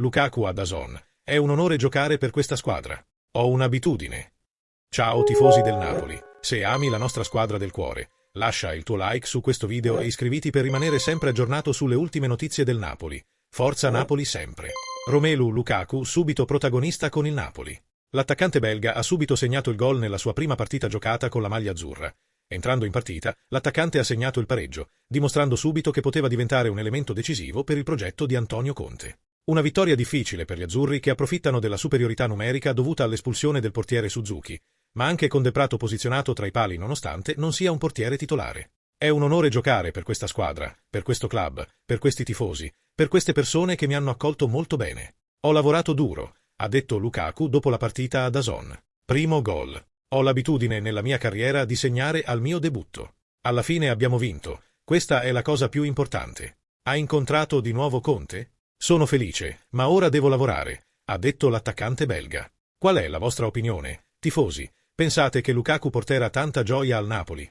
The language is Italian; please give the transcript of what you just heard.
Lukaku a DAZN. È un onore giocare per questa squadra. Ho un'abitudine. Ciao tifosi del Napoli. Se ami la nostra squadra del cuore, lascia il tuo like su questo video e iscriviti per rimanere sempre aggiornato sulle ultime notizie del Napoli. Forza Napoli sempre. Romelu Lukaku subito protagonista con il Napoli. L'attaccante belga ha subito segnato il gol nella sua prima partita giocata con la maglia azzurra. Entrando in partita, l'attaccante ha segnato il pareggio, dimostrando subito che poteva diventare un elemento decisivo per il progetto di Antonio Conte. Una vittoria difficile per gli azzurri che approfittano della superiorità numerica dovuta all'espulsione del portiere Suzuki, ma anche con Del Prato posizionato tra i pali nonostante non sia un portiere titolare. È un onore giocare per questa squadra, per questo club, per questi tifosi, per queste persone che mi hanno accolto molto bene. Ho lavorato duro, ha detto Lukaku dopo la partita a DAZN. Primo gol. Ho l'abitudine nella mia carriera di segnare al mio debutto. Alla fine abbiamo vinto, questa è la cosa più importante. Ha incontrato di nuovo Conte? Sono felice, ma ora devo lavorare, ha detto l'attaccante belga. Qual è la vostra opinione, tifosi? Pensate che Lukaku porterà tanta gioia al Napoli?